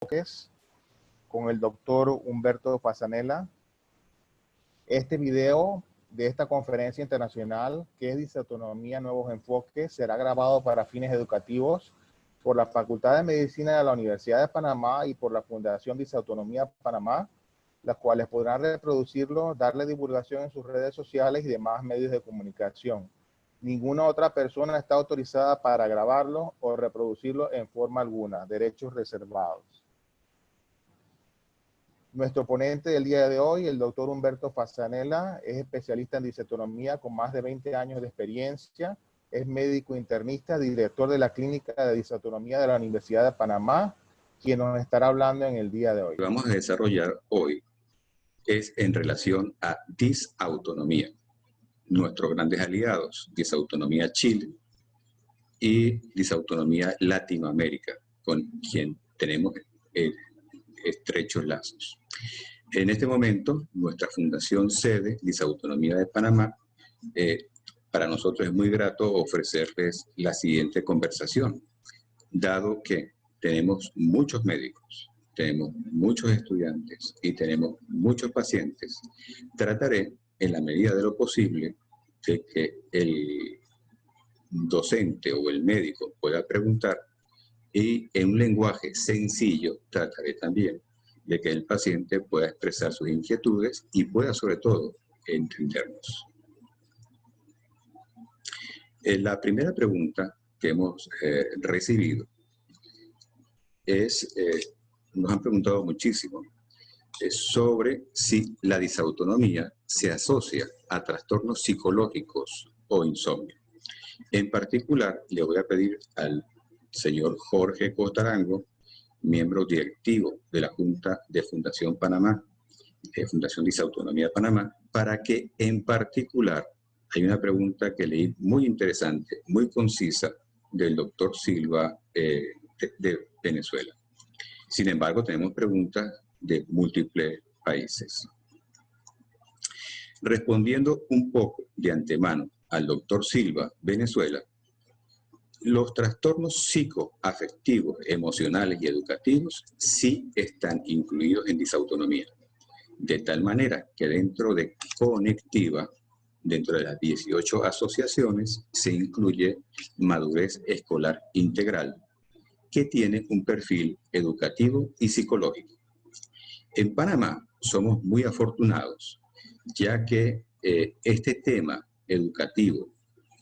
enfoques con el doctor Humberto Fasanella. Este video de esta conferencia internacional, que es Disautonomía Nuevos Enfoques, será grabado para fines educativos por la Facultad de Medicina de la Universidad de Panamá y por la Fundación Disautonomía Panamá, las cuales podrán reproducirlo, darle divulgación en sus redes sociales y demás medios de comunicación. Ninguna otra persona está autorizada para grabarlo o reproducirlo en forma alguna. Derechos reservados. Nuestro ponente del día de hoy, el doctor Humberto Fasanella, es especialista en disautonomía con más de 20 años de experiencia. Es médico internista, director de la Clínica de Disautonomía de la Universidad de Panamá, quien nos estará hablando en el día de hoy. Lo que vamos a desarrollar hoy es en relación a disautonomía. Nuestros grandes aliados, Disautonomía Chile y Disautonomía Latinoamérica, con quien tenemos estrechos lazos. En este momento, nuestra fundación sede, Disautonomía de Panamá, para nosotros es muy grato ofrecerles la siguiente conversación, dado que tenemos muchos médicos, tenemos muchos estudiantes y tenemos muchos pacientes. Trataré, en la medida de lo posible, de que el docente o el médico pueda preguntar y en un lenguaje sencillo trataré también de que el paciente pueda expresar sus inquietudes y pueda sobre todo entendernos. La primera pregunta que hemos recibido es, nos han preguntado muchísimo, sobre si la disautonomía se asocia a trastornos psicológicos o insomnio. En particular, le voy a pedir al señor Jorge Costarango, miembro directivo de la Junta de Fundación Panamá, Fundación Disautonomía de Panamá, para que en particular hay una pregunta que leí muy interesante, muy concisa, del doctor Silva de Venezuela. Sin embargo, tenemos preguntas de múltiples países. Respondiendo un poco de antemano al doctor Silva, Venezuela, los trastornos psicoafectivos, emocionales y educativos sí están incluidos en disautonomía, de tal manera que dentro de Conectiva, dentro de las 18 asociaciones, se incluye madurez escolar integral, que tiene un perfil educativo y psicológico. En Panamá somos muy afortunados, ya que este tema educativo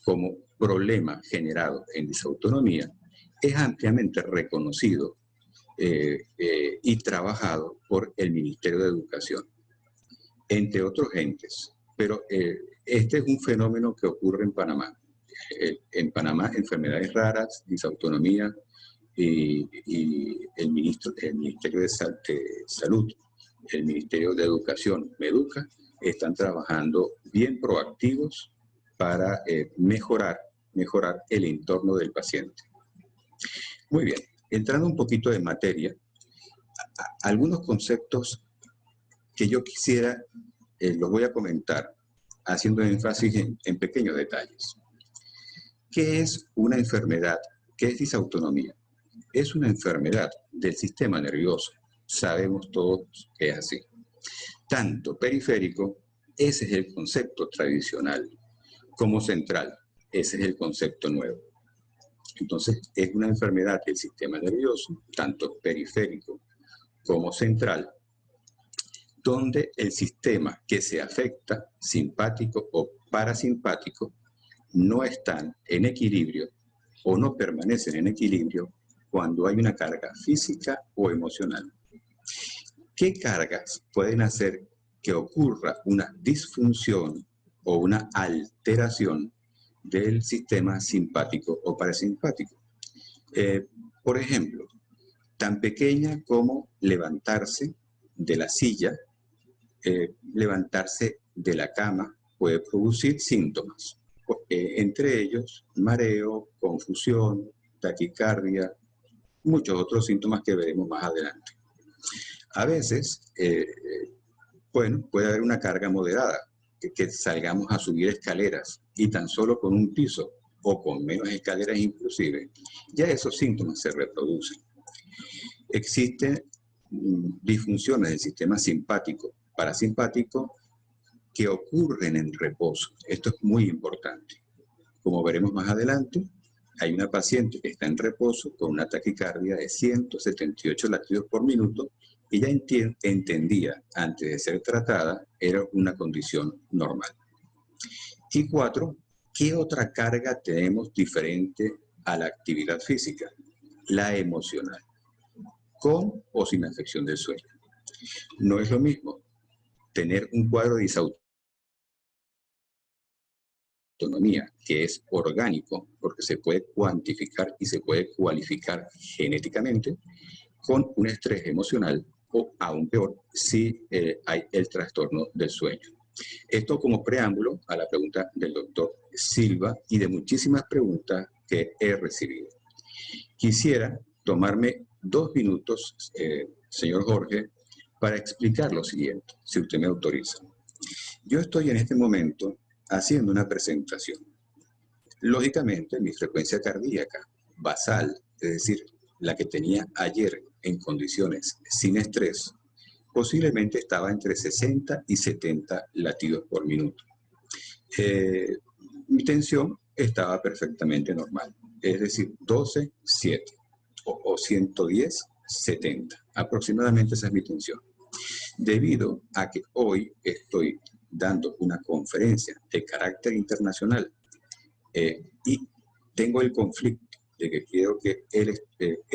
como problema generado en disautonomía es ampliamente reconocido y trabajado por el Ministerio de Educación, entre otros entes. Pero este es un fenómeno que ocurre en Panamá. En Panamá, enfermedades raras, disautonomía y el Ministerio de Salud, el Ministerio de Educación, MEDUCA, están trabajando bien proactivos para mejorar el entorno del paciente. Muy bien, entrando un poquito en materia, algunos conceptos que yo quisiera, los voy a comentar, haciendo énfasis en pequeños detalles. ¿Qué es una enfermedad? ¿Qué es disautonomía? Es una enfermedad del sistema nervioso. Sabemos todos que es así. Tanto periférico, ese es el concepto tradicional, como central, ese es el concepto nuevo. Entonces, es una enfermedad del sistema nervioso, tanto periférico como central, donde el sistema que se afecta, simpático o parasimpático, no están en equilibrio o no permanecen en equilibrio cuando hay una carga física o emocional. ¿Qué cargas pueden hacer que ocurra una disfunción o una alteración del sistema simpático o parasimpático? Por ejemplo, tan pequeña como levantarse de la silla, levantarse de la cama puede producir síntomas, entre ellos mareo, confusión, taquicardia, muchos otros síntomas que veremos más adelante. A veces, bueno, puede haber una carga moderada, que salgamos a subir escaleras y tan solo con un piso o con menos escaleras inclusive, ya esos síntomas se reproducen. Existen disfunciones del sistema simpático, parasimpático, que ocurren en reposo. Esto es muy importante. Como veremos más adelante, hay una paciente que está en reposo con una taquicardia de 178 latidos por minuto y ya entendía antes de ser tratada era una condición normal. Y 4, ¿qué otra carga tenemos diferente a la actividad física? La emocional, con o sin afección del sueño. No es lo mismo tener un cuadro de disautonomía que es orgánico, porque se puede cuantificar y se puede cualificar genéticamente, con un estrés emocional o, aún peor, si hay el trastorno del sueño. Esto como preámbulo a la pregunta del doctor Silva y de muchísimas preguntas que he recibido. Quisiera tomarme 2 minutos, señor Jorge, para explicar lo siguiente, si usted me autoriza. Yo estoy en este momento haciendo una presentación. Lógicamente, mi frecuencia cardíaca basal, es decir, la que tenía ayer en condiciones sin estrés, posiblemente estaba entre 60 y 70 latidos por minuto. Mi tensión estaba perfectamente normal, es decir, 12, 7 o 110, 70. Aproximadamente esa es mi tensión. Debido a que hoy estoy dando una conferencia de carácter internacional y tengo el conflicto de que quiero que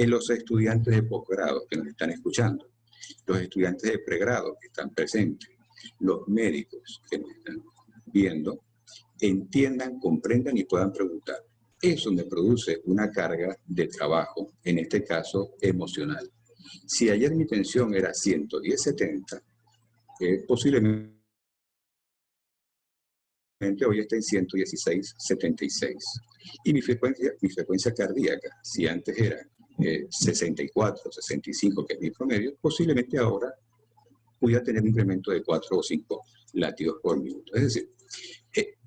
los estudiantes de posgrado que nos están escuchando, los estudiantes de pregrado que están presentes, los médicos que nos están viendo, entiendan, comprendan y puedan preguntar. Eso me produce una carga de trabajo, en este caso emocional. Si ayer mi tensión era 110/70, posiblemente hoy está en 116/76. Y mi frecuencia cardíaca, si antes era 64, 65, que es mi promedio, posiblemente ahora pudiera tener un incremento de 4 o 5 latidos por minuto. Es decir,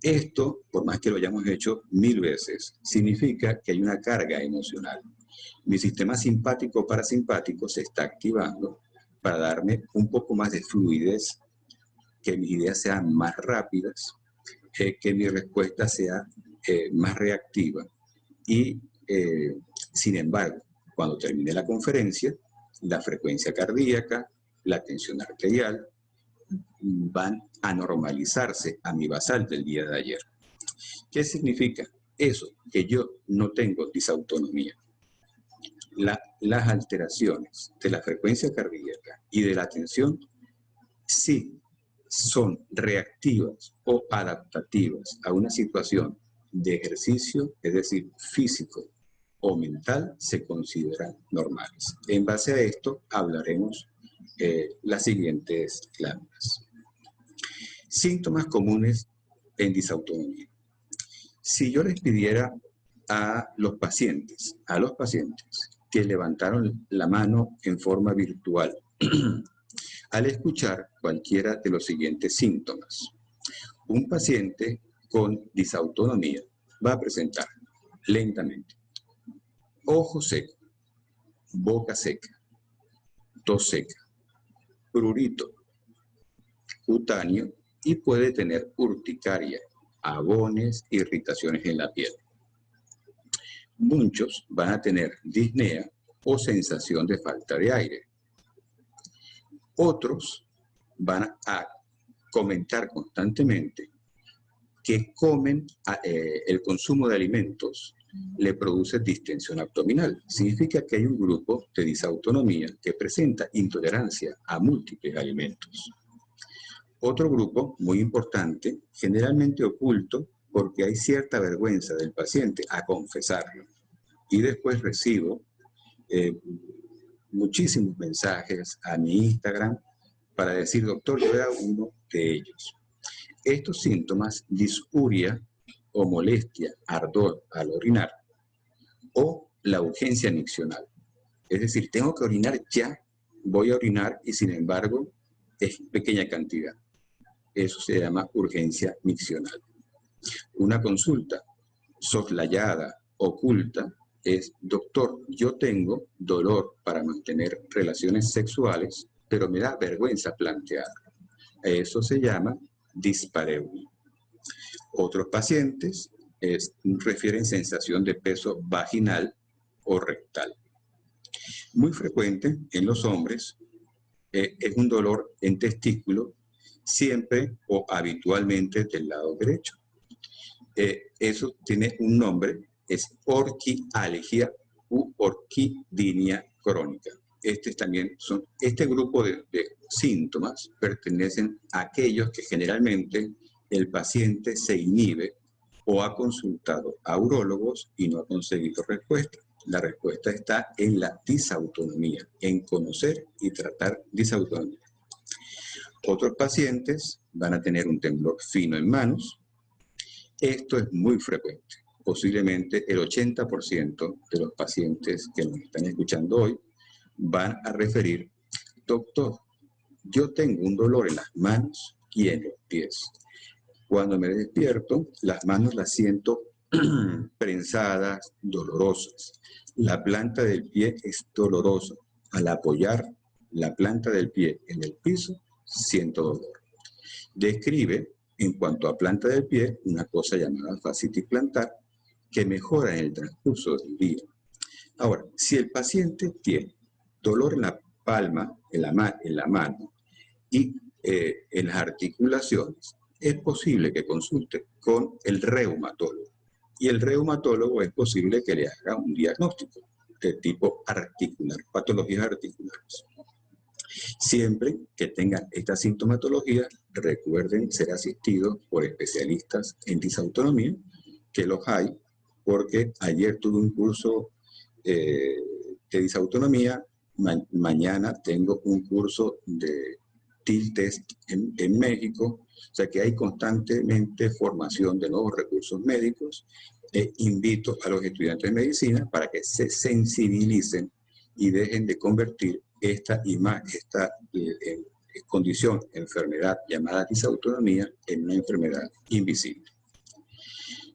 esto, por más que lo hayamos hecho 1000 veces, significa que hay una carga emocional. Mi sistema simpático parasimpático se está activando para darme un poco más de fluidez, que mis ideas sean más rápidas, que mi respuesta sea más reactiva. Y, sin embargo, cuando termine la conferencia, la frecuencia cardíaca, la tensión arterial, van a normalizarse a mi basal del día de ayer. ¿Qué significa? Eso, que yo no tengo disautonomía. Las alteraciones de la frecuencia cardíaca y de la tensión sí son reactivas o adaptativas a una situación de ejercicio, es decir, físico o mental, se consideran normales. En base a esto hablaremos las siguientes láminas. Síntomas comunes en disautonomía. Si yo les pidiera a los pacientes que levantaron la mano en forma virtual al escuchar cualquiera de los siguientes síntomas, un paciente con disautonomía va a presentar lentamente ojo seco, boca seca, tos seca, prurito cutáneo y puede tener urticaria, abones, irritaciones en la piel. Muchos van a tener disnea o sensación de falta de aire. Otros van a comentar constantemente que el consumo de alimentos le produce distensión abdominal. Significa que hay un grupo de disautonomía que presenta intolerancia a múltiples alimentos. Otro grupo muy importante, generalmente oculto, porque hay cierta vergüenza del paciente a confesarlo. Y después recibo muchísimos mensajes a mi Instagram para decir, doctor, yo era uno de ellos. Estos síntomas, disuria o molestia, ardor al orinar, o la urgencia miccional. Es decir, tengo que orinar ya, voy a orinar y sin embargo es pequeña cantidad. Eso se llama urgencia miccional. Una consulta soslayada, oculta, es, doctor, yo tengo dolor para mantener relaciones sexuales, pero me da vergüenza plantearlo. Eso se llama dispareunia. Otros pacientes refieren sensación de peso vaginal o rectal. Muy frecuente en los hombres es un dolor en testículo, siempre o habitualmente del lado derecho. Eso tiene un nombre, es orquialgia u orquidinia crónica. Este grupo de síntomas pertenecen a aquellos que generalmente el paciente se inhibe o ha consultado a urólogos y no ha conseguido respuesta. La respuesta está en la disautonomía, en conocer y tratar disautonomía. Otros pacientes van a tener un temblor fino en manos. Esto es muy frecuente. Posiblemente el 80% de los pacientes que nos están escuchando hoy van a referir, doctor, yo tengo un dolor en las manos y en los pies. Cuando me despierto, las manos las siento prensadas, dolorosas. La planta del pie es dolorosa. Al apoyar la planta del pie en el piso, siento dolor. Describe, en cuanto a planta del pie, una cosa llamada fascitis plantar, que mejora en el transcurso del día. Ahora, si el paciente tiene dolor en la palma, en la mano y en las articulaciones, es posible que consulte con el reumatólogo. Y el reumatólogo es posible que le haga un diagnóstico de tipo articular, patologías articulares. Siempre que tengan esta sintomatología, recuerden ser asistidos por especialistas en disautonomía, que los hay, porque ayer tuve un curso de disautonomía, mañana tengo un curso de TIL test en México, o sea que hay constantemente formación de nuevos recursos médicos. Invito a los estudiantes de medicina para que se sensibilicen y dejen de convertir esta condición, enfermedad llamada disautonomía, en una enfermedad invisible.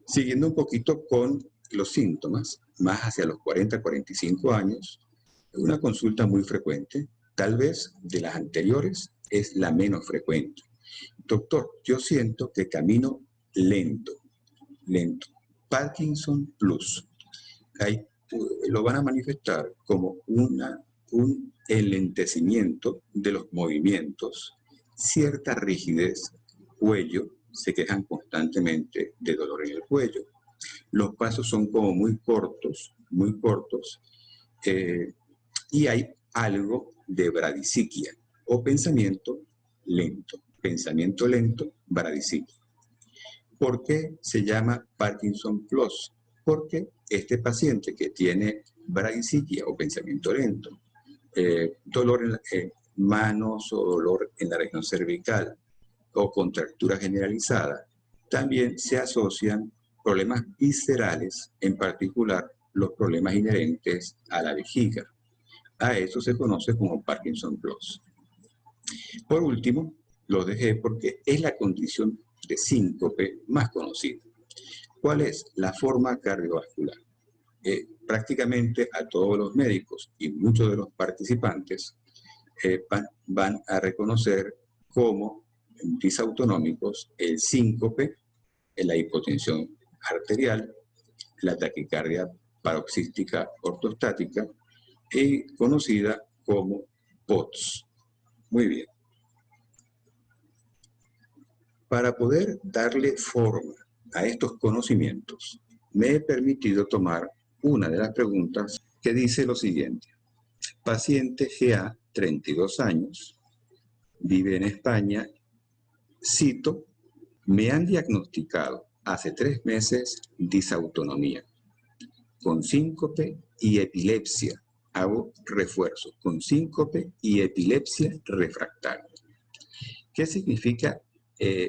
Siguiendo un poquito con los síntomas, más hacia los 40-45 años, una consulta muy frecuente, tal vez de las anteriores, es la menos frecuente. Doctor, yo siento que camino lento. Parkinson Plus. Lo van a manifestar como un enlentecimiento de los movimientos, cierta rigidez, cuello, se quejan constantemente de dolor en el cuello. Los pasos son como muy cortos, y hay algo de bradisiquia o pensamiento lento, bradisiquia. ¿Por qué se llama Parkinson Plus? Porque este paciente que tiene bradisiquia o pensamiento lento, dolor en las manos o dolor en la región cervical o contractura generalizada, también se asocian problemas viscerales, en particular los problemas inherentes a la vejiga. A eso se conoce como Parkinson Plus. Por último, lo dejé porque es la condición de síncope más conocida. ¿Cuál es? La forma cardiovascular. Prácticamente a todos los médicos y muchos de los participantes van a reconocer como disautonómicos el síncope, la hipotensión arterial, la taquicardia paroxística ortostática y conocida como POTS. Muy bien. Para poder darle forma a estos conocimientos, me he permitido tomar una de las preguntas que dice lo siguiente. Paciente GA, 32 años, vive en España, cito, me han diagnosticado hace 3 meses disautonomía, con síncope y epilepsia. Hago refuerzo, con síncope y epilepsia refractaria. ¿Qué significa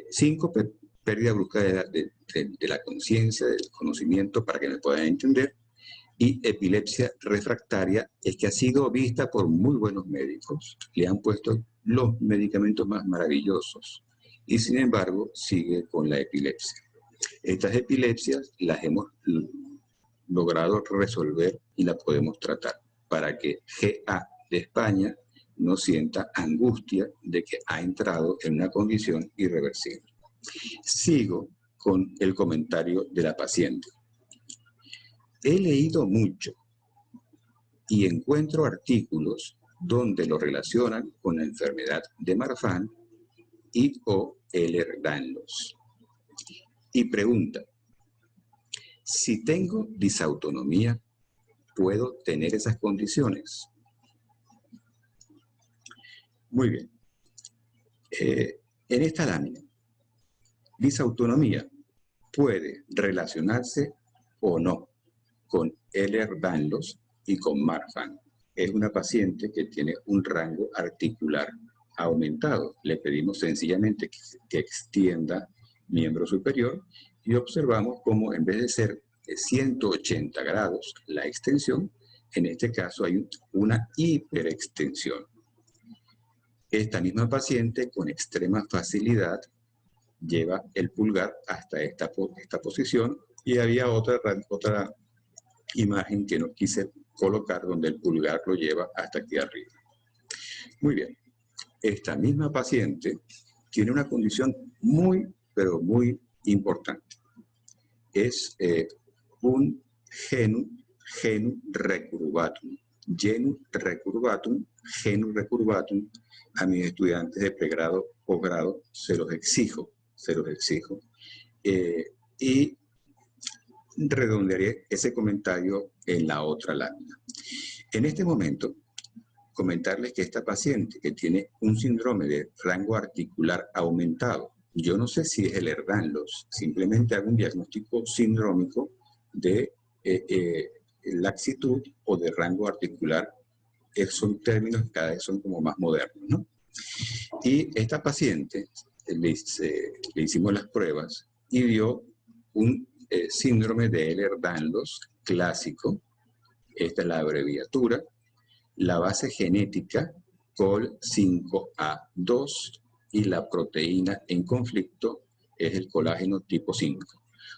síncope? Pérdida brusca de la conciencia, del conocimiento, para que me puedan entender. Y epilepsia refractaria es que ha sido vista por muy buenos médicos, le han puesto los medicamentos más maravillosos y sin embargo sigue con la epilepsia. Estas epilepsias las hemos logrado resolver y la podemos tratar para que GA de España no sienta angustia de que ha entrado en una condición irreversible. Sigo con el comentario de la paciente. He leído mucho y encuentro artículos donde lo relacionan con la enfermedad de Marfan y o Ehlers-Danlos. Y pregunta, si tengo disautonomía, ¿puedo tener esas condiciones? Muy bien. En esta lámina, disautonomía puede relacionarse o no con Ehlers-Danlos y con Marfan. Es una paciente que tiene un rango articular aumentado. Le pedimos sencillamente que extienda miembro superior y observamos cómo en vez de ser 180 grados la extensión, en este caso hay una hiperextensión. Esta misma paciente con extrema facilidad lleva el pulgar hasta esta posición y había otra imagen que no quise colocar donde el pulgar lo lleva hasta aquí arriba. Muy bien. Esta misma paciente tiene una condición muy, pero muy importante. Es un genu recurvatum. Genu recurvatum. A mis estudiantes de pregrado, posgrado, se los exijo. Y redondearé ese comentario en la otra lámina. En este momento, comentarles que esta paciente que tiene un síndrome de rango articular aumentado, yo no sé si es el Ehlers-Danlos, simplemente hago un diagnóstico sindrómico de laxitud o de rango articular. Son términos que cada vez son como más modernos, ¿no? Y esta paciente le hicimos las pruebas y dio un síndrome de Ehlers-Danlos clásico. Esta es la abreviatura. La base genética COL5A2 y la proteína en conflicto es el colágeno tipo 5.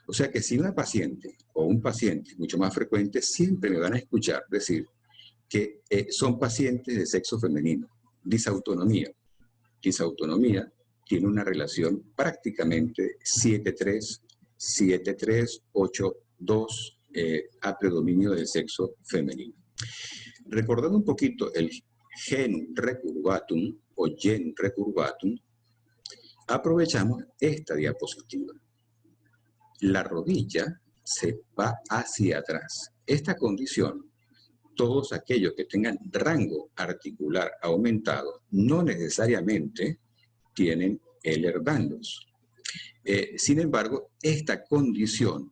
O sea que si una paciente o un paciente, mucho más frecuente, siempre me van a escuchar decir que son pacientes de sexo femenino. Disautonomía. Disautonomía tiene una relación prácticamente 7-3, 8-2 a predominio del sexo femenino. Recordando un poquito el genu recurvatum o gen recurvatum, aprovechamos esta diapositiva. La rodilla se va hacia atrás. Esta condición, todos aquellos que tengan rango articular aumentado, no necesariamente tienen Ehlers-Danlos. Sin embargo, esta condición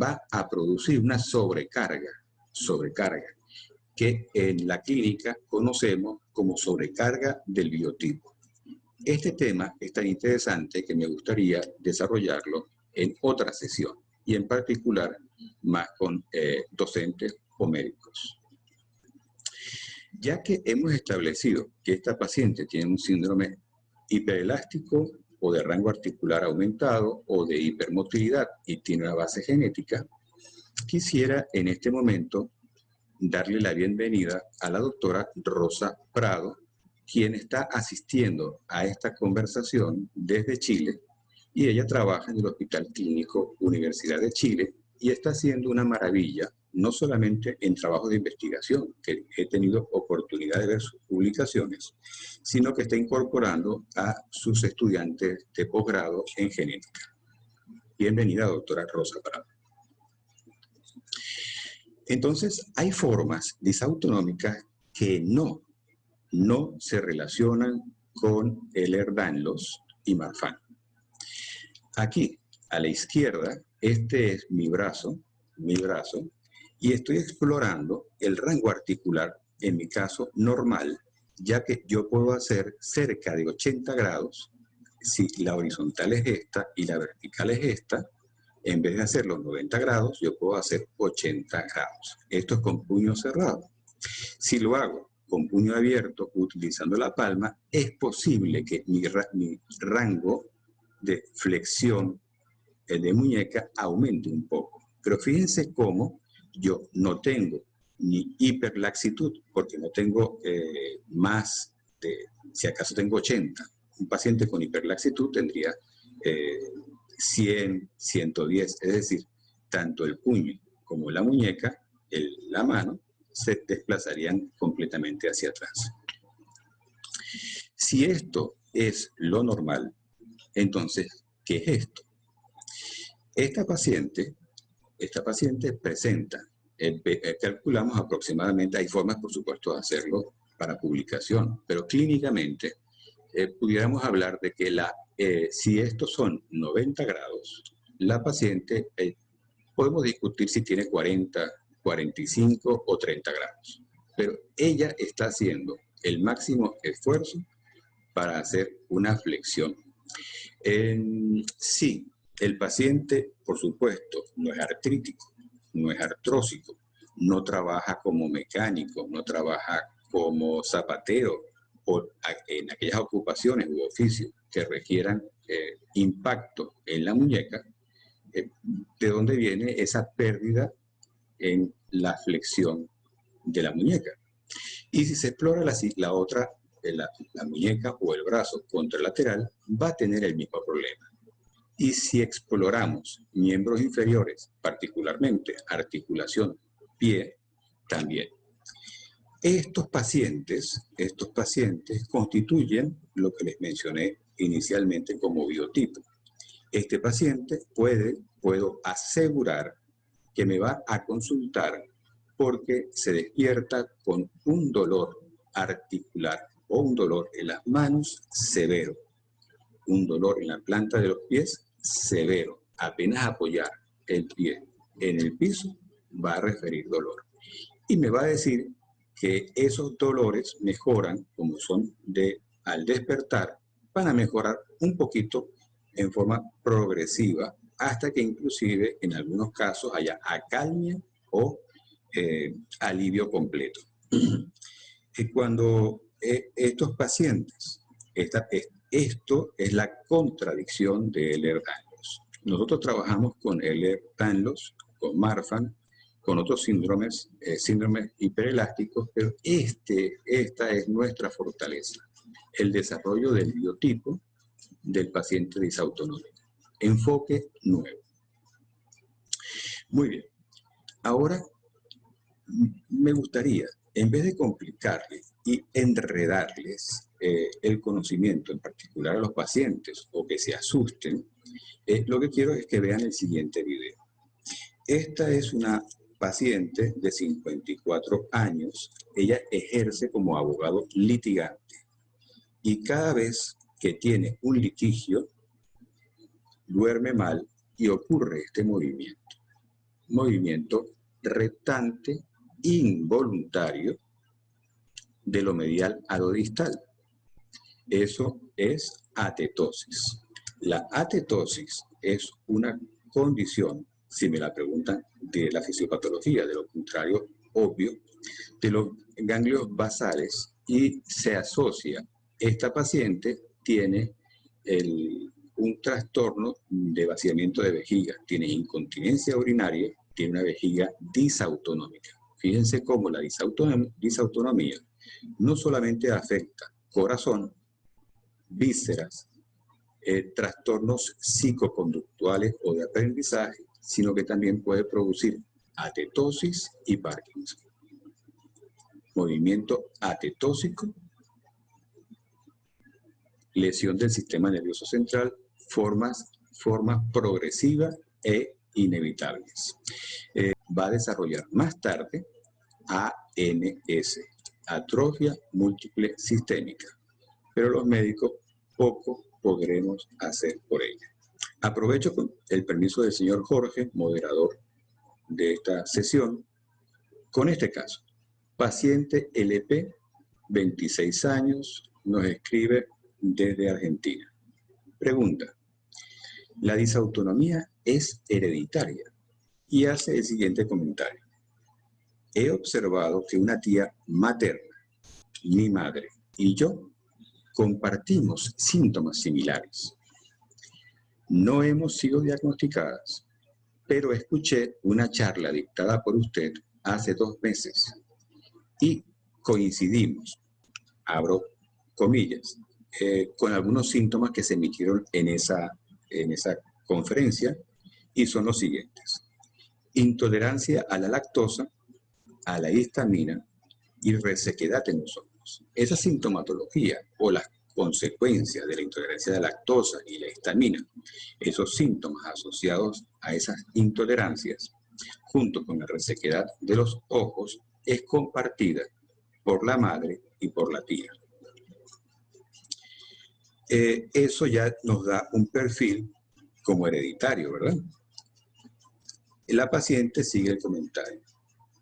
va a producir una sobrecarga, que en la clínica conocemos como sobrecarga del biotipo. Este tema es tan interesante que me gustaría desarrollarlo en otra sesión y en particular más con docentes o médicos. Ya que hemos establecido que esta paciente tiene un síndrome hiperelástico o de rango articular aumentado o de hipermotilidad y tiene una base genética, quisiera en este momento darle la bienvenida a la doctora Rosa Prado, quien está asistiendo a esta conversación desde Chile, y ella trabaja en el Hospital Clínico Universidad de Chile y está haciendo una maravilla, no solamente en trabajo de investigación, que he tenido oportunidad de ver sus publicaciones, sino que está incorporando a sus estudiantes de posgrado en genética. Bienvenida, doctora Rosa Prado. Entonces, hay formas disautonómicas que no se relacionan con Ehlers-Danlos y Marfan. Aquí, a la izquierda, este es mi brazo, y estoy explorando el rango articular, en mi caso, normal, ya que yo puedo hacer cerca de 80 grados, si la horizontal es esta y la vertical es esta. En vez de hacer los 90 grados, yo puedo hacer 80 grados. Esto es con puño cerrado. Si lo hago con puño abierto, utilizando la palma, es posible que mi rango de flexión de muñeca aumente un poco. Pero fíjense cómo yo no tengo ni hiperlaxitud, porque no tengo más de, si acaso tengo 80. Un paciente con hiperlaxitud tendría 100, 110, es decir, tanto el puño como la muñeca, la mano, se desplazarían completamente hacia atrás. Si esto es lo normal, entonces, ¿qué es esto? Esta paciente presenta, calculamos aproximadamente, hay formas por supuesto de hacerlo para publicación, pero clínicamente pudiéramos hablar de que si estos son 90 grados, la paciente, podemos discutir si tiene 40, 45 o 30 grados, pero ella está haciendo el máximo esfuerzo para hacer una flexión. Sí, el paciente, por supuesto, no es artrítico, no es artrósico, no trabaja como mecánico, no trabaja como zapatero o en aquellas ocupaciones u oficios que requieran impacto en la muñeca, de dónde viene esa pérdida en la flexión de la muñeca. Y si se explora la otra, la muñeca o el brazo contralateral, va a tener el mismo problema. Y si exploramos miembros inferiores, particularmente articulación, pie, también. Estos pacientes constituyen lo que les mencioné inicialmente como biotipo. Este paciente puedo asegurar que me va a consultar porque se despierta con un dolor articular o un dolor en las manos severo, un dolor en la planta de los pies severo. Apenas apoyar el pie en el piso va a referir dolor. Y me va a decir que esos dolores mejoran, como son al despertar, van a mejorar un poquito en forma progresiva, hasta que inclusive en algunos casos haya acalmia o alivio completo. Y cuando estos pacientes, esto es la contradicción de Ehlers-Danlos. Nosotros trabajamos con Ehlers-Danlos, con Marfan, con otros síndromes hiperelásticos, pero esta es nuestra fortaleza, el desarrollo del biotipo del paciente disautonómico. Enfoque nuevo. Muy bien. Ahora, me gustaría, en vez de complicarles y enredarles el conocimiento, en particular a los pacientes, o que se asusten, lo que quiero es que vean el siguiente video. Esta es una paciente de 54 años. Ella ejerce como abogado litigante y cada vez que tiene un litigio, duerme mal y ocurre este movimiento retante involuntario de lo medial a lo distal. Eso es atetosis. La atetosis es una condición, si me la preguntan, de la fisiopatología, de lo contrario, obvio, de los ganglios basales, y se asocia. Esta paciente tiene un trastorno de vaciamiento de vejiga, tiene incontinencia urinaria, tiene una vejiga disautonómica. Fíjense cómo la disautonomía no solamente afecta corazón, vísceras, trastornos psicoconductuales o de aprendizaje, sino que también puede producir atetosis y Parkinson. Movimiento atetósico, lesión del sistema nervioso central, formas progresivas e inevitables. Va a desarrollar más tarde AMS, atrofia múltiple sistémica, pero los médicos poco podremos hacer por ella. Aprovecho con el permiso del señor Jorge, moderador de esta sesión, con este caso. Paciente LP, 26 años, nos escribe desde Argentina. Pregunta: ¿la disautonomía es hereditaria? Y hace el siguiente comentario. He observado que una tía materna, mi madre y yo compartimos síntomas similares. No hemos sido diagnosticadas, pero escuché una charla dictada por usted hace 2 meses y coincidimos, abro comillas, con algunos síntomas que se emitieron en esa conferencia, y son los siguientes: intolerancia a la lactosa, a la histamina y resequedad en los ojos. Esa sintomatología o las consecuencias de la intolerancia a la lactosa y la histamina, esos síntomas asociados a esas intolerancias, junto con la resequedad de los ojos, es compartida por la madre y por la tía. Eso ya nos da un perfil como hereditario, ¿verdad? La paciente sigue el comentario.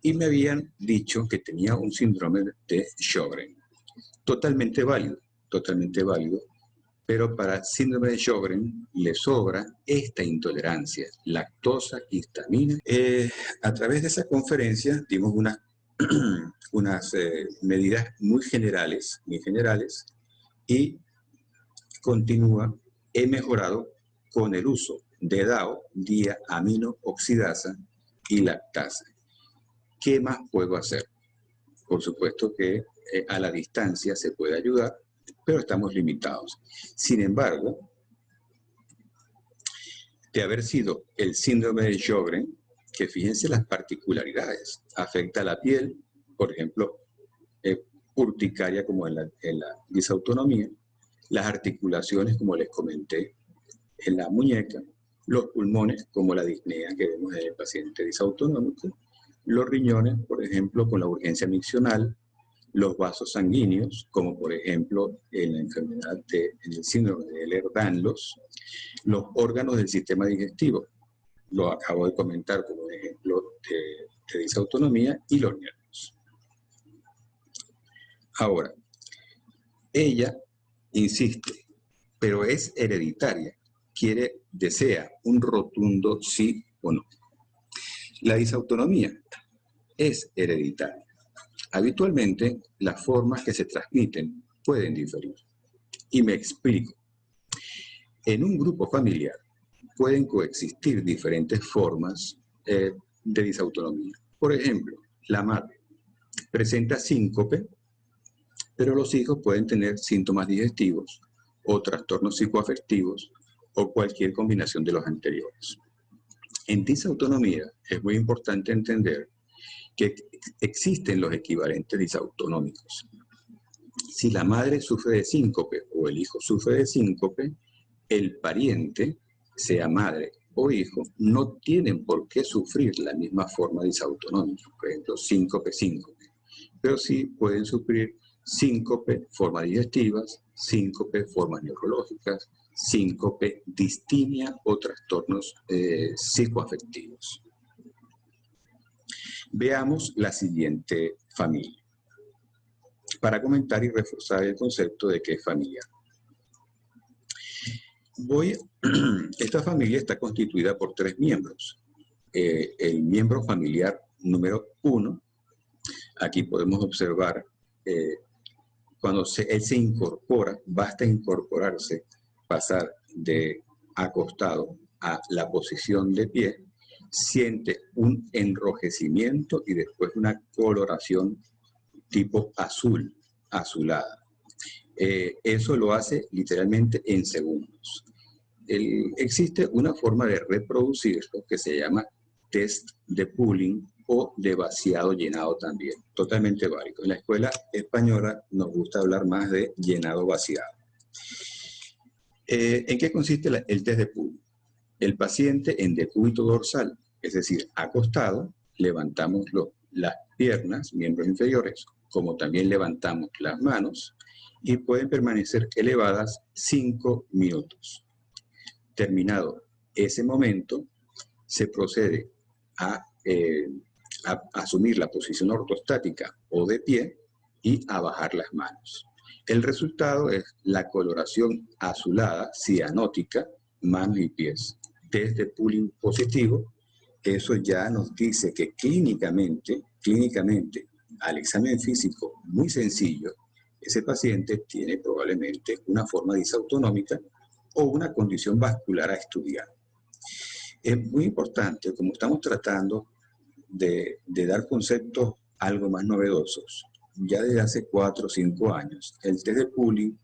Y me habían dicho que tenía un síndrome de Sjögren. Totalmente válido, pero para síndrome de Sjögren le sobra esta intolerancia, lactosa, histamina. A través de esa conferencia dimos unas medidas muy generales, y continúa: he mejorado con el uso de DAO, diaminooxidasa y lactasa. ¿Qué más puedo hacer? Por supuesto que a la distancia se puede ayudar, pero estamos limitados. Sin embargo, de haber sido el síndrome de Sjögren, que fíjense las particularidades, afecta a la piel, por ejemplo, urticaria como en la disautonomía, las articulaciones, como les comenté, en la muñeca, los pulmones, como la disnea que vemos en el paciente disautonómico, los riñones, por ejemplo, con la urgencia miccional, los vasos sanguíneos, como por ejemplo en la enfermedad en el síndrome de Ehlers-Danlos, los órganos del sistema digestivo, lo acabo de comentar como ejemplo de disautonomía, y los nervios. Ahora, ella insiste, pero es hereditaria, desea un rotundo sí o no. La disautonomía es hereditaria. Habitualmente, las formas que se transmiten pueden diferir. Y me explico. En un grupo familiar pueden coexistir diferentes formas de disautonomía. Por ejemplo, la madre presenta síncope, pero los hijos pueden tener síntomas digestivos o trastornos psicoafectivos o cualquier combinación de los anteriores. En disautonomía es muy importante entender que existen los equivalentes disautonómicos. Si la madre sufre de síncope o el hijo sufre de síncope, el pariente, sea madre o hijo, no tienen por qué sufrir la misma forma disautonómica, por ejemplo, síncope, pero sí pueden sufrir síncope, formas digestivas, síncope, formas neurológicas, síncope, distimia o trastornos psicoafectivos. Veamos la siguiente familia, para comentar y reforzar el concepto de que es familiar. Esta familia está constituida por 3 miembros. El miembro familiar número 1, aquí podemos observar, cuando él se incorpora, basta incorporarse, pasar de acostado a la posición de pie, siente un enrojecimiento y después una coloración tipo azul, azulada. Eso lo hace literalmente en segundos. Existe una forma de reproducirlo que se llama test de pooling o de vaciado llenado también, totalmente válido. En la escuela española nos gusta hablar más de llenado vaciado. ¿En qué consiste el test de pooling? El paciente en decúbito dorsal, es decir, acostado, levantamos las piernas, miembros inferiores, como también levantamos las manos, y pueden permanecer elevadas 5 minutos. Terminado ese momento, se procede a asumir la posición ortostática o de pie y a bajar las manos. El resultado es la coloración azulada, cianótica, manos y pies. Desde pooling positivo, eso ya nos dice que clínicamente, al examen físico muy sencillo, ese paciente tiene probablemente una forma disautonómica o una condición vascular a estudiar. Es muy importante, como estamos tratando de dar conceptos algo más novedosos, ya desde hace 4 o 5 años, el test de pooling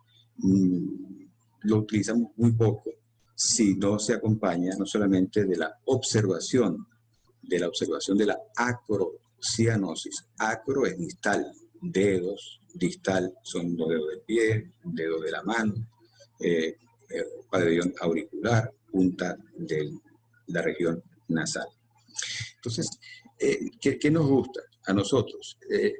lo utilizamos muy poco si no se acompaña no solamente de la observación de la acrocianosis. Acro es distal, dedos, distal son los dedos del pie, dedos de la mano, pabellón auricular, punta de la región nasal. Entonces, ¿qué nos gusta a nosotros?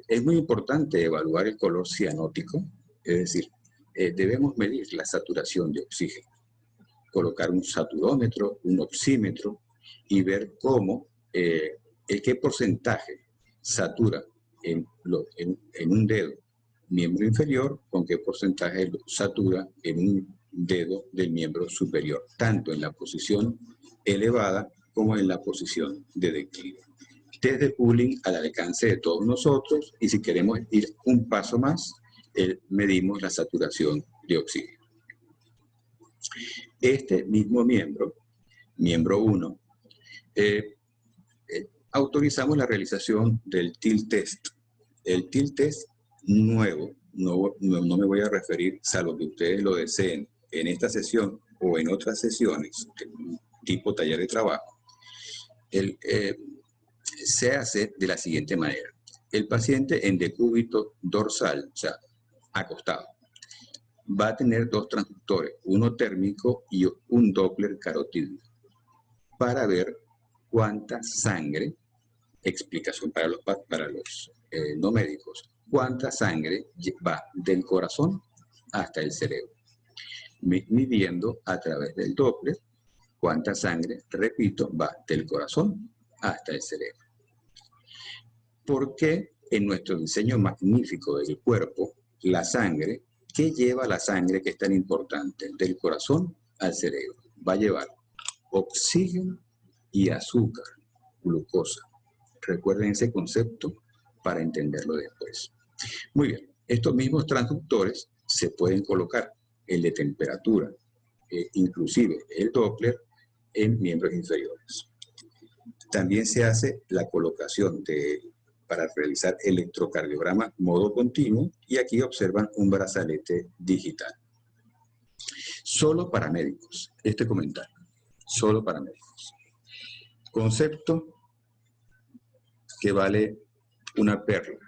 Es muy importante evaluar el color cianótico, es decir, debemos medir la saturación de oxígeno, colocar un saturómetro, un oxímetro y ver cómo, qué porcentaje satura en un dedo miembro inferior, con qué porcentaje satura en un dedo del miembro superior, tanto en la posición elevada como en la posición de declive. Test de pooling al alcance de todos nosotros, y si queremos ir un paso más, medimos la saturación de oxígeno. Este mismo miembro 1, autorizamos la realización del TIL test. El TIL test nuevo, no me voy a referir, salvo que ustedes lo deseen, en esta sesión o en otras sesiones, tipo taller de trabajo, se hace de la siguiente manera. El paciente en decúbito dorsal, o sea, acostado, va a tener 2 transductores, uno térmico y un Doppler carotídeo, para ver cuánta sangre, explicación para los no médicos, cuánta sangre va del corazón hasta el cerebro, midiendo a través del Doppler cuánta sangre, repito, va del corazón hasta el cerebro. ¿Por qué en nuestro diseño magnífico del cuerpo, la sangre, qué lleva la sangre que es tan importante? Del corazón al cerebro. Va a llevar oxígeno y azúcar, glucosa. Recuerden ese concepto para entenderlo después. Muy bien, estos mismos transductores se pueden colocar, el de temperatura, inclusive el Doppler, en miembros inferiores. También se hace la colocación para realizar electrocardiograma modo continuo, y aquí observan un brazalete digital. Solo para médicos, este comentario, solo para médicos. Concepto que vale una perla.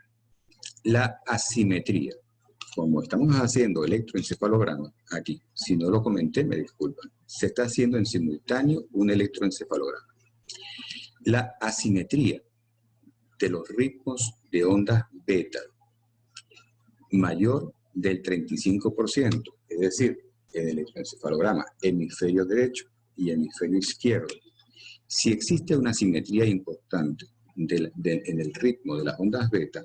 La asimetría. Como estamos haciendo electroencefalograma, aquí, si no lo comenté, me disculpan, se está haciendo en simultáneo un electroencefalograma. La asimetría de los ritmos de ondas beta mayor del 35%, es decir, en el electroencefalograma hemisferio derecho y hemisferio izquierdo, si existe una asimetría importante en el ritmo de las ondas beta,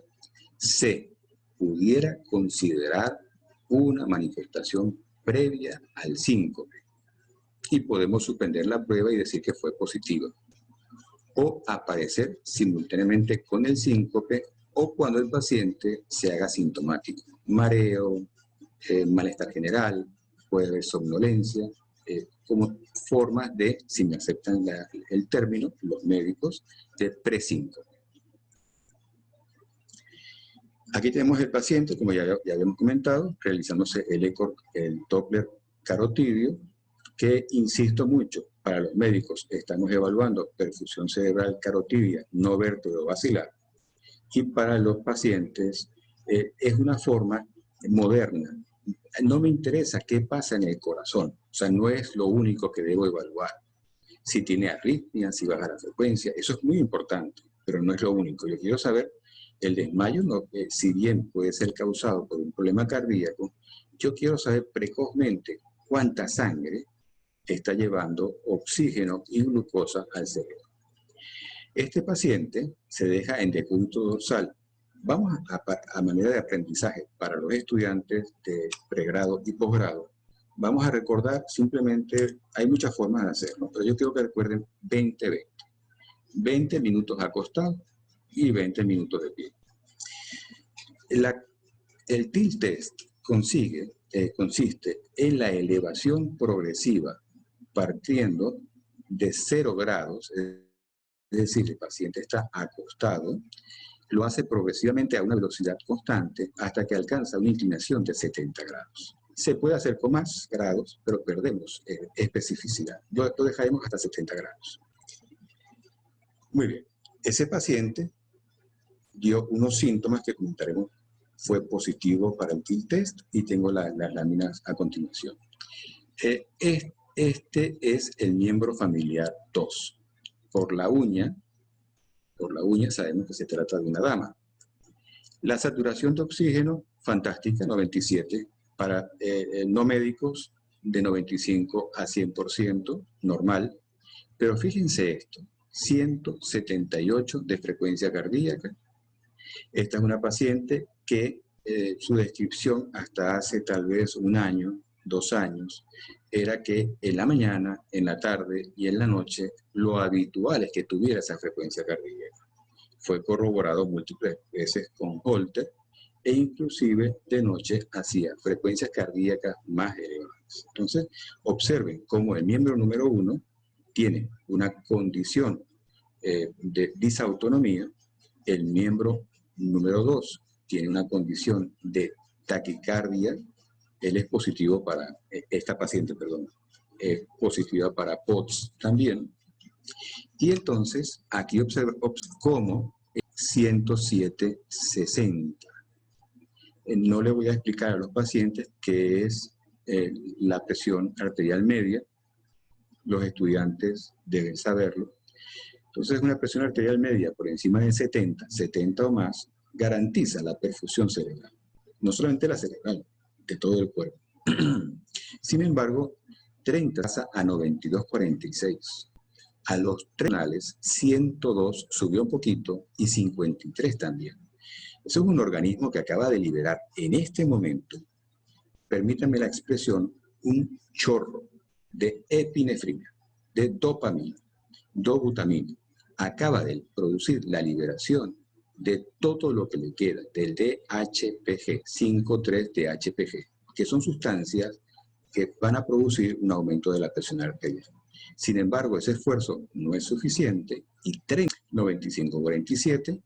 se pudiera considerar una manifestación previa al síncope y podemos suspender la prueba y decir que fue positiva, o aparecer simultáneamente con el síncope, o cuando el paciente se haga sintomático, mareo, malestar general, puede haber somnolencia, como formas de, si me aceptan el término, los médicos, de presíncope. Aquí tenemos el paciente, como ya habíamos comentado, realizándose el Doppler carotídeo, que, insisto mucho, para los médicos estamos evaluando perfusión cerebral carotidia no vértebro-basilar, y para los pacientes es una forma moderna. No me interesa qué pasa en el corazón, o sea, no es lo único que debo evaluar. Si tiene arritmia, si baja la frecuencia, eso es muy importante, pero no es lo único. Yo quiero saber, el desmayo, si bien puede ser causado por un problema cardíaco, yo quiero saber precozmente cuánta sangre está llevando oxígeno y glucosa al cerebro. Este paciente se deja en decúbito dorsal. Vamos a manera de aprendizaje para los estudiantes de pregrado y posgrado. Vamos a recordar simplemente, hay muchas formas de hacerlo, pero yo quiero que recuerden 20-20. 20 minutos acostado y 20 minutos de pie. El TIL test consiste en la elevación progresiva partiendo de 0 grados, es decir, el paciente está acostado, lo hace progresivamente a una velocidad constante hasta que alcanza una inclinación de 70 grados. Se puede hacer con más grados, pero perdemos especificidad. Lo dejaremos hasta 70 grados. Muy bien. Ese paciente dio unos síntomas que comentaremos. Fue positivo para el TIL test y tengo las láminas a continuación. Este es el miembro familiar 2. Por la uña sabemos que se trata de una dama. La saturación de oxígeno, fantástica, 97. Para no médicos, de 95 a 100%, normal. Pero fíjense esto, 178 de frecuencia cardíaca. Esta es una paciente que su descripción hasta hace tal vez 1 año, 2 años, era que en la mañana, en la tarde y en la noche, lo habitual es que tuviera esa frecuencia cardíaca. Fue corroborado múltiples veces con Holter e inclusive de noche hacía frecuencias cardíacas más elevadas. Entonces, observen cómo el miembro número 1 tiene una condición de disautonomía, el miembro número 2 tiene una condición de taquicardia, él es positivo para, esta paciente, perdón, es positiva para POTS también. Y entonces, aquí observa cómo 107/60. No le voy a explicar a los pacientes qué es la presión arterial media. Los estudiantes deben saberlo. Entonces, una presión arterial media por encima de 70 o más, garantiza la perfusión cerebral. No solamente la cerebral, de todo el cuerpo. Sin embargo, 30 pasa a 92/46. A los renales, 102 subió un poquito y 53 también. Eso es un organismo que acaba de liberar en este momento, permítanme la expresión, un chorro de epinefrina, de dopamina, dobutamina. Acaba de producir la liberación de todo lo que le queda del DHPG, 5,3-DHPG, que son sustancias que van a producir un aumento de la presión arterial. Sin embargo, ese esfuerzo no es suficiente y 95/47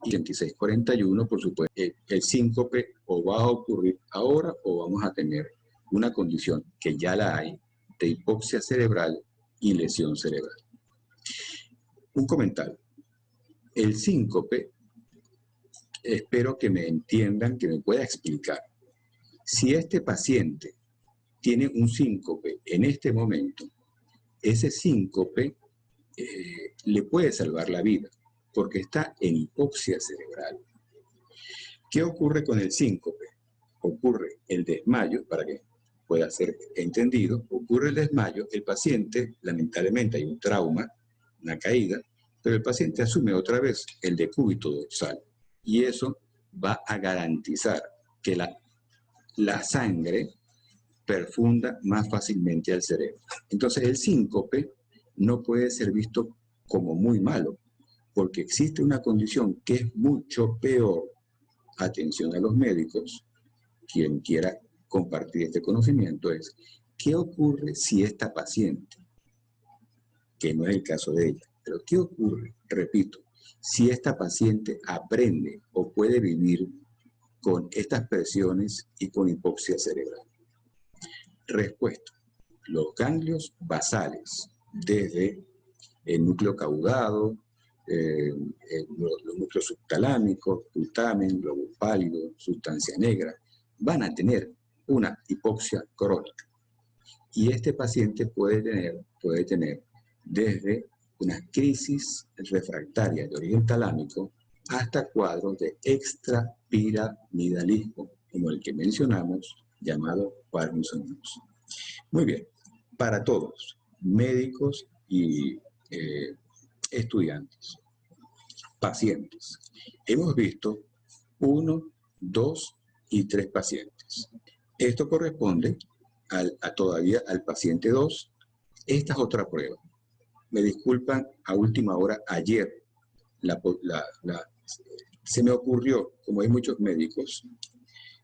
y 86/41, por supuesto, el síncope o va a ocurrir ahora o vamos a tener una condición que ya la hay de hipoxia cerebral y lesión cerebral. Un comentario. El síncope, espero que me entiendan, que me pueda explicar. Si este paciente tiene un síncope en este momento, ese síncope le puede salvar la vida, porque está en hipoxia cerebral. ¿Qué ocurre con el síncope? Ocurre el desmayo, para que pueda ser entendido, ocurre el desmayo, el paciente, lamentablemente hay un trauma, una caída, pero el paciente asume otra vez el decúbito dorsal y eso va a garantizar que la sangre perfunda más fácilmente al cerebro. Entonces el síncope no puede ser visto como muy malo, porque existe una condición que es mucho peor. Atención a los médicos, quien quiera compartir este conocimiento es, ¿qué ocurre si esta paciente, que no es el caso de ella, pero qué ocurre, repito, si esta paciente aprende o puede vivir con estas presiones y con hipoxia cerebral? Respuesta. Los ganglios basales, desde el núcleo caudado, los núcleos subtalámicos, putamen, globo pálido, sustancia negra, van a tener una hipoxia crónica. Y este paciente puede tener desde una crisis refractaria de origen talámico hasta cuadros de extrapiramidalismo, como el que mencionamos, llamado parkinsonismo. Muy bien, para todos, médicos y estudiantes, pacientes. Hemos visto 1, 2 y 3 pacientes. Esto corresponde todavía al paciente 2. Esta es otra prueba. Me disculpan, a última hora, ayer, se me ocurrió, como hay muchos médicos,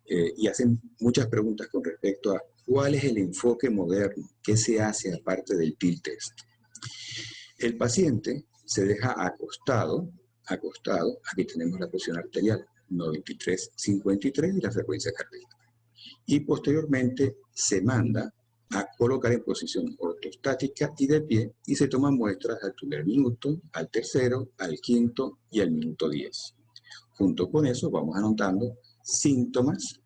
y hacen muchas preguntas con respecto a ¿Cuál es el enfoque moderno? ¿Qué se hace aparte del pill test? El paciente se deja acostado, aquí tenemos la presión arterial, 93/53 y la frecuencia cardíaca. Y posteriormente se manda a colocar en posición ortostática y de pie y se toman muestras al primer minuto, al tercero, al quinto y al minuto 10. Junto con eso vamos anotando síntomas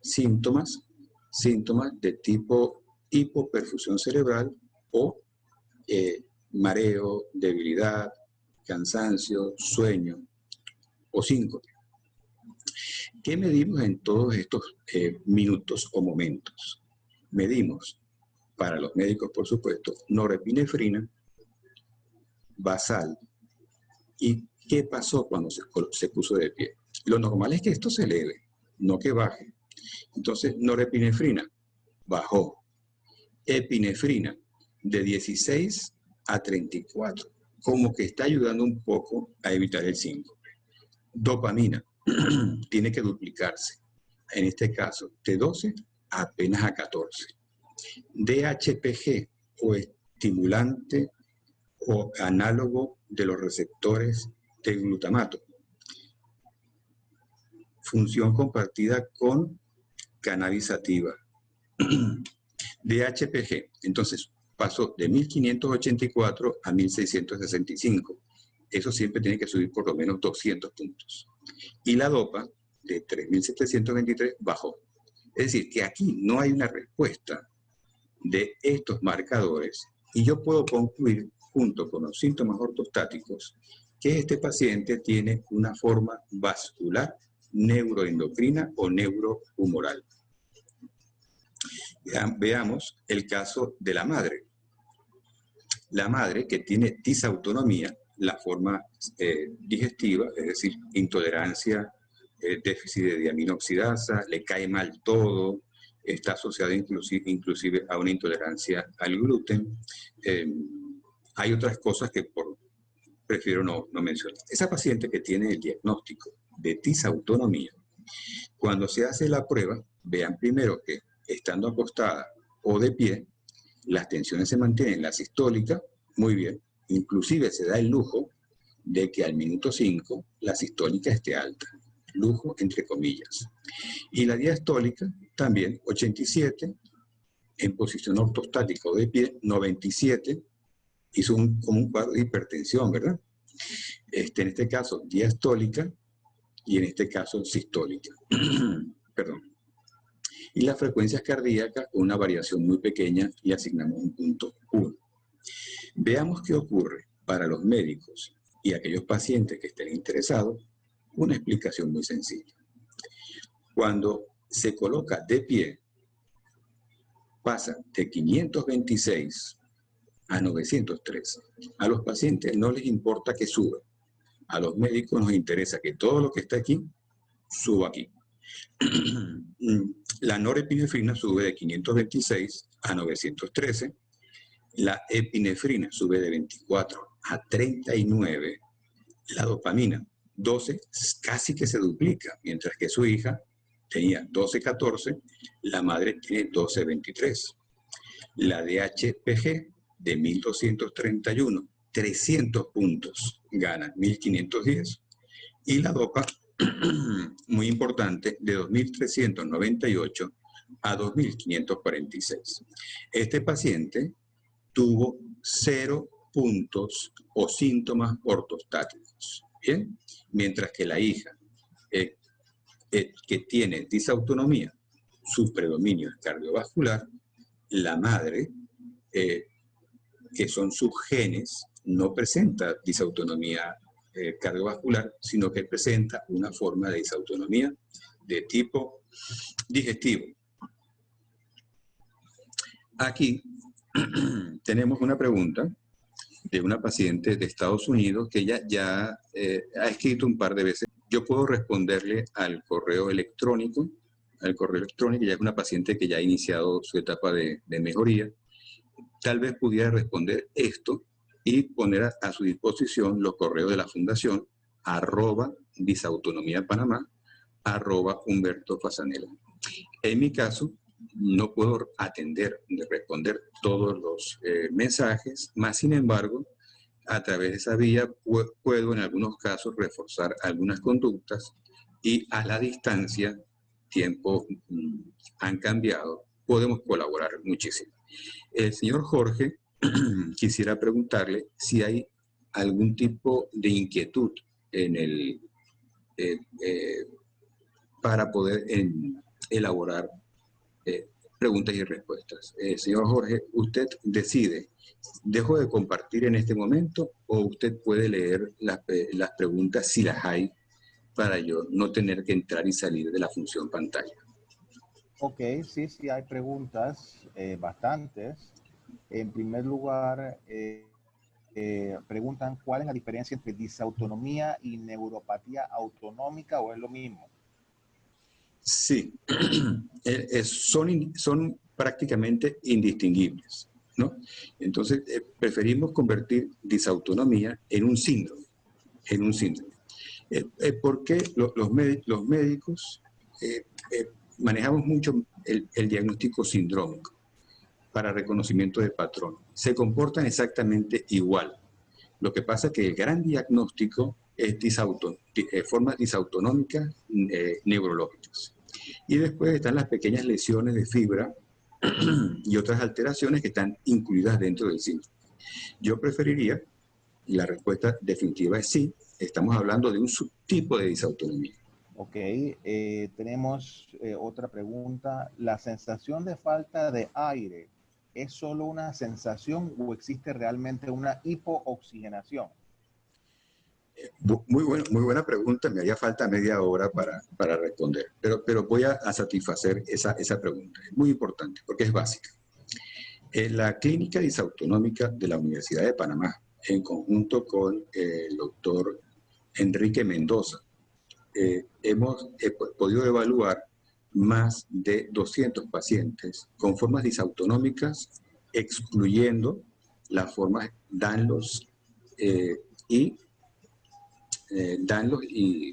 de tipo hipoperfusión cerebral o mareo, debilidad, cansancio, sueño o síncope. ¿Qué medimos en todos estos minutos o momentos? Medimos, para los médicos por supuesto, norepinefrina, basal. ¿Y qué pasó cuando se puso de pie? Lo normal es que esto se eleve, no que baje. Entonces, norepinefrina bajó. Epinefrina de 16 a 34, como que está ayudando un poco a evitar el síncope. Dopamina tiene que duplicarse. En este caso, de 12 apenas a 14. DHPG o estimulante o análogo de los receptores de glutamato. Función compartida con cannabis sativa. DHPG, entonces, pasó de 1584 a 1665. Eso siempre tiene que subir por lo menos 200 puntos. Y la dopa, de 3723, bajó. Es decir, que aquí no hay una respuesta de estos marcadores y yo puedo concluir, junto con los síntomas ortostáticos, que este paciente tiene una forma vascular neuroendocrina o neurohumoral. Veamos el caso de la madre. La madre que tiene disautonomía, la forma digestiva, es decir, intolerancia, déficit de diaminoxidasa, le cae mal todo, está asociada inclusive a una intolerancia al gluten. Hay otras cosas que prefiero no mencionar. Esa paciente que tiene el diagnóstico de disautonomía, cuando se hace la prueba, vean primero que estando acostada o de pie, las tensiones se mantienen, la sistólica, muy bien, inclusive se da el lujo de que al minuto 5 la sistólica esté alta, lujo entre comillas. Y la diastólica también 87, en posición ortostática o de pie, 97, hizo como un cuadro de hipertensión, ¿verdad? En este caso diastólica y en este caso sistólica. Perdón. Y las frecuencias cardíacas con una variación muy pequeña y asignamos un punto 1. Veamos qué ocurre para los médicos y aquellos pacientes que estén interesados, una explicación muy sencilla. Cuando se coloca de pie, pasa de 526 a 913. A los pacientes no les importa que suba. A los médicos nos interesa que todo lo que está aquí, suba aquí. La norepinefrina sube de 526 a 913. La epinefrina sube de 24 a 39. La dopamina, 12, casi que se duplica, mientras que su hija tenía 12-14, la madre tiene 12-23. La DHPG de 1231, 300 puntos, gana 1510. Y la dopa, muy importante, de 2398 a 2546. Este paciente tuvo 0 puntos o síntomas ortostáticos, ¿bien? Mientras que la hija, que tiene disautonomía, su predominio es cardiovascular, la madre, que son sus genes, no presenta disautonomía cardiovascular, sino que presenta una forma de disautonomía de tipo digestivo. Aquí tenemos una pregunta de una paciente de Estados Unidos que ella ya ha escrito un par de veces. Yo puedo responderle al correo electrónico, ya es una paciente que ya ha iniciado su etapa de mejoría. Tal vez pudiera responder esto y poner a su disposición los correos de la fundación, @disautonomiapanamá, @Humberto Fasanella. En mi caso, no puedo responder todos los mensajes, más sin embargo, a través de esa vía puedo en algunos casos reforzar algunas conductas y a la distancia, tiempos han cambiado, podemos colaborar muchísimo. El señor Jorge, quisiera preguntarle si hay algún tipo de inquietud en el, para poder elaborar preguntas y respuestas. Señor Jorge, usted decide, ¿dejo de compartir en este momento o usted puede leer las preguntas si las hay para yo no tener que entrar y salir de la función pantalla? Ok, sí, sí, hay preguntas, bastantes. En primer lugar, preguntan cuál es la diferencia entre disautonomía y neuropatía autonómica, o es lo mismo. Sí, son prácticamente indistinguibles, ¿no? Entonces, preferimos convertir disautonomía en un síndrome, ¿Por qué los médicos manejamos mucho el diagnóstico sindrómico para reconocimiento de patrón? Se comportan exactamente igual. Lo que pasa es que el gran diagnóstico es formas disautonómicas neurológicas. Y después están las pequeñas lesiones de fibra y otras alteraciones que están incluidas dentro del síndrome. Yo preferiría, y la respuesta definitiva es sí, estamos hablando de un subtipo de disautonomía. Ok, tenemos otra pregunta. ¿La sensación de falta de aire es solo una sensación o existe realmente una hipooxigenación? Muy buena pregunta, me haría falta media hora para responder, pero voy a satisfacer esa pregunta. Es muy importante porque es básica. En la Clínica Disautonómica de la Universidad de Panamá, en conjunto con el doctor Enrique Mendoza, hemos podido evaluar más de 200 pacientes con formas disautonómicas, excluyendo las formas Danlos y,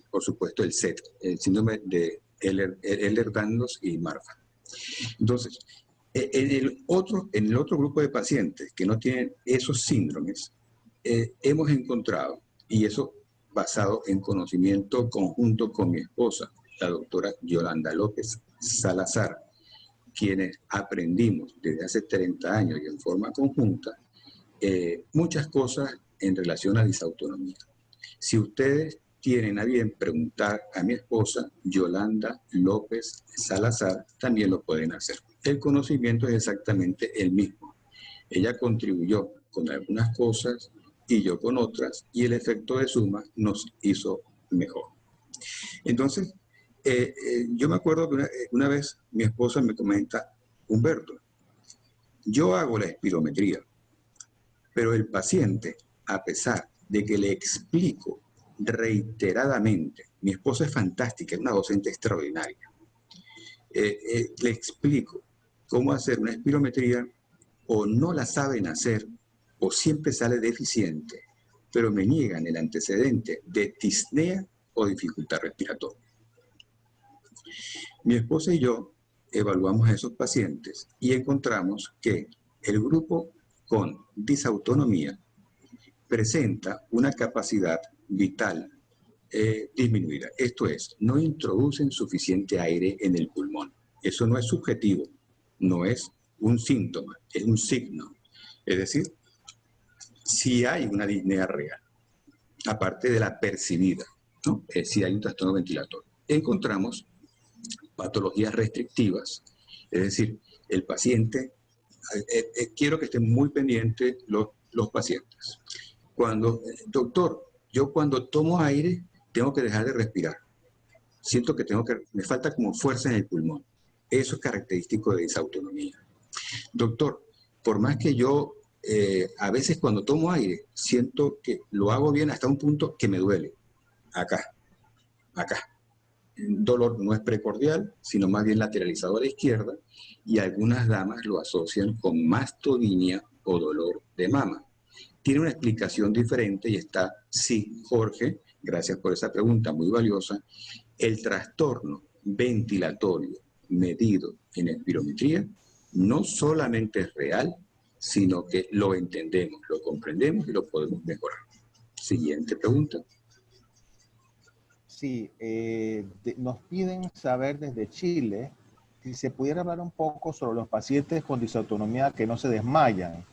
por supuesto, el SET, el síndrome de Ehlers-Danlos y Marfan. Entonces, en el otro grupo de pacientes que no tienen esos síndromes, hemos encontrado, y eso basado en conocimiento conjunto con mi esposa, la doctora Yolanda López Salazar, quienes aprendimos desde hace 30 años y en forma conjunta, muchas cosas en relación a disautonomía. Si ustedes tienen a bien preguntar a mi esposa, Yolanda López Salazar, también lo pueden hacer. El conocimiento es exactamente el mismo. Ella contribuyó con algunas cosas y yo con otras, y el efecto de suma nos hizo mejor. Entonces, yo me acuerdo que una vez mi esposa me comenta, Humberto, yo hago la espirometría, pero el paciente, a pesar de que le explico reiteradamente, mi esposa es fantástica, es una docente extraordinaria, le explico cómo hacer una espirometría, o no la saben hacer, o siempre sale deficiente, pero me niegan el antecedente de disnea o dificultad respiratoria. Mi esposa y yo evaluamos a esos pacientes y encontramos que el grupo con disautonomía presenta una capacidad vital disminuida. Esto es, no introducen suficiente aire en el pulmón. Eso no es subjetivo, no es un síntoma, es un signo. Es decir, si hay una disnea real, aparte de la percibida, ¿no? Si hay un trastorno ventilatorio. Encontramos patologías restrictivas, es decir, el paciente, quiero que estén muy pendientes los pacientes. Doctor, yo cuando tomo aire tengo que dejar de respirar. Siento que me falta como fuerza en el pulmón. Eso es característico de disautonomía. Doctor, por más que yo a veces cuando tomo aire siento que lo hago bien hasta un punto que me duele. Acá. El dolor no es precordial, sino más bien lateralizado a la izquierda, y algunas damas lo asocian con mastodinia o dolor de mama. Tiene una explicación diferente y está, sí, Jorge, gracias por esa pregunta muy valiosa, el trastorno ventilatorio medido en espirometría no solamente es real, sino que lo entendemos, lo comprendemos y lo podemos mejorar. Siguiente pregunta. Sí, nos piden saber desde Chile si se pudiera hablar un poco sobre los pacientes con disautonomía que no se desmayan.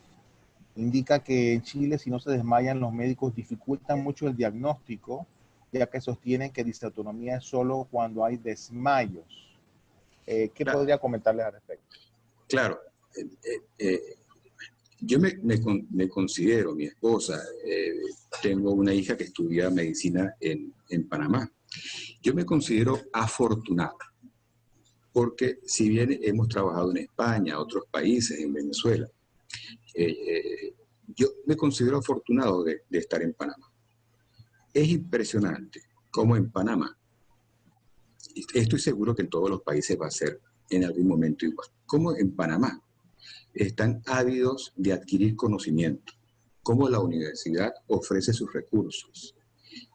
Indica que en Chile, si no se desmayan, los médicos dificultan mucho el diagnóstico, ya que sostienen que disautonomía es solo cuando hay desmayos. ¿Qué Claro, podría comentarles al respecto? claro. Yo me considero, mi esposa, tengo una hija que estudia medicina en Panamá. Yo me considero afortunado, porque si bien hemos trabajado en España, otros países, en Venezuela, yo me considero afortunado de estar en Panamá. Es impresionante cómo en Panamá, estoy seguro que en todos los países va a ser en algún momento igual, como en Panamá están ávidos de adquirir conocimiento, cómo la universidad ofrece sus recursos.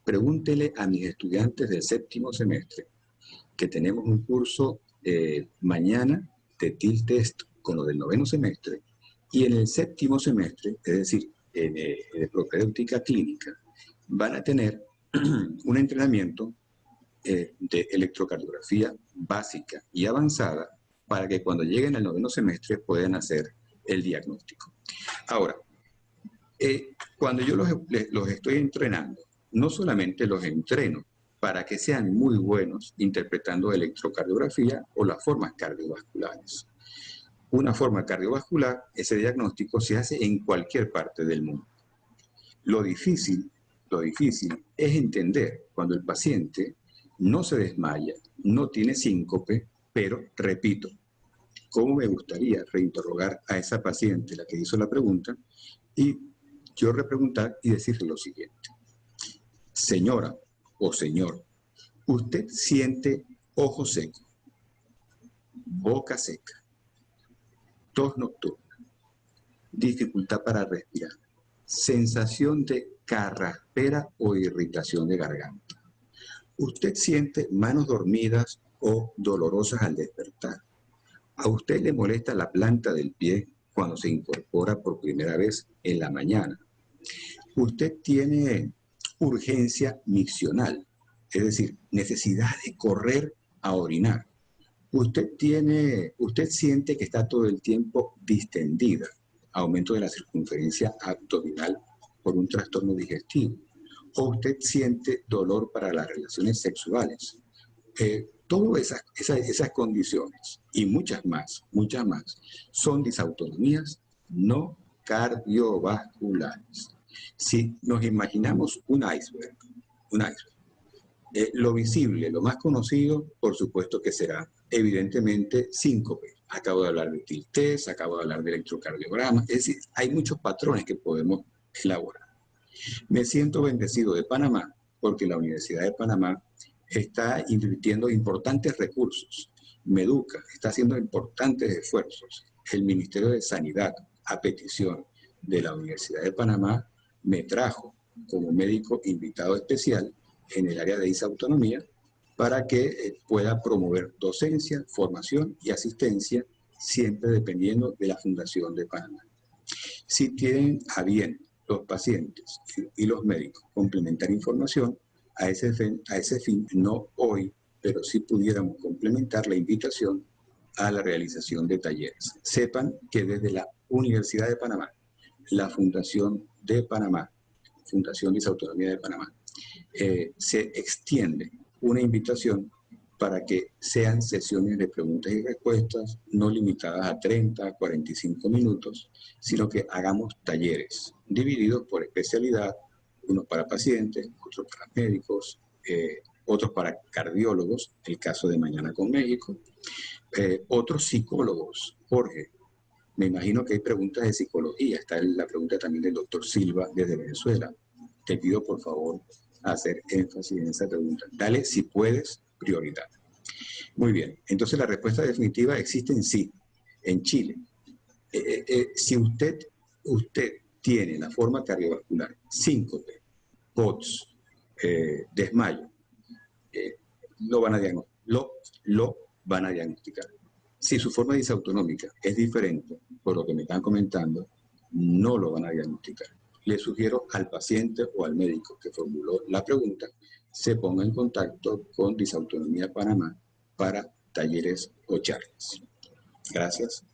Pregúntele a mis estudiantes del séptimo semestre, que tenemos un curso mañana de TIL Test con lo del noveno semestre, y en el séptimo semestre, es decir, en propedéutica clínica, van a tener un entrenamiento de electrocardiografía básica y avanzada para que cuando lleguen al noveno semestre puedan hacer el diagnóstico. Ahora, cuando yo los estoy entrenando, no solamente los entreno para que sean muy buenos interpretando electrocardiografía o las formas cardiovasculares. Una forma cardiovascular, ese diagnóstico se hace en cualquier parte del mundo. Lo difícil es entender cuando el paciente no se desmaya, no tiene síncope, pero, repito, ¿cómo me gustaría reinterrogar a esa paciente, la que hizo la pregunta, y yo repreguntar y decirle lo siguiente? Señora o señor, ¿usted siente ojo seco, boca seca, tos nocturna, dificultad para respirar, sensación de carraspera o irritación de garganta? ¿Usted siente manos dormidas o dolorosas al despertar? ¿A usted le molesta la planta del pie cuando se incorpora por primera vez en la mañana? ¿Usted tiene urgencia miccional, es decir, necesidad de correr a orinar? ¿Usted siente que está todo el tiempo distendida, aumento de la circunferencia abdominal por un trastorno digestivo? ¿O usted siente dolor para las relaciones sexuales? Todas esas condiciones y muchas más, son disautonomías no cardiovasculares. Si nos imaginamos un iceberg, lo visible, lo más conocido, por supuesto que será evidentemente síncope. Acabo de hablar de TIL test, acabo de hablar de electrocardiograma, es decir, hay muchos patrones que podemos elaborar. Me siento bendecido de Panamá porque la Universidad de Panamá está invirtiendo importantes recursos. Meduca está haciendo importantes esfuerzos. El Ministerio de Sanidad, a petición de la Universidad de Panamá, me trajo como médico invitado especial en el área de disautonomía para que pueda promover docencia, formación y asistencia, siempre dependiendo de la Fundación de Panamá. Si tienen a bien los pacientes y los médicos complementar información, a ese fin, no hoy, pero sí pudiéramos complementar la invitación a la realización de talleres. Sepan que desde la Universidad de Panamá, la Fundación de Panamá, Fundación Disautonomía de Panamá, se extiende una invitación para que sean sesiones de preguntas y respuestas no limitadas a 30, a 45 minutos, sino que hagamos talleres divididos por especialidad, unos para pacientes, otros para médicos, otros para cardiólogos, el caso de Mañana con México, otros psicólogos. Jorge, me imagino que hay preguntas de psicología, está la pregunta también del doctor Silva desde Venezuela. Te pido por favor hacer énfasis en esa pregunta. Dale, si puedes, prioridad. Muy bien, entonces la respuesta definitiva existe en sí, en Chile. Si usted tiene la forma cardiovascular, síncope, POTS, desmayo, lo van a diagnosticar, lo van a diagnosticar. Si su forma de disautonómica es diferente, por lo que me están comentando, no lo van a diagnosticar. Le sugiero al paciente o al médico que formuló la pregunta se ponga en contacto con Disautonomía Panamá para talleres o charlas. Gracias.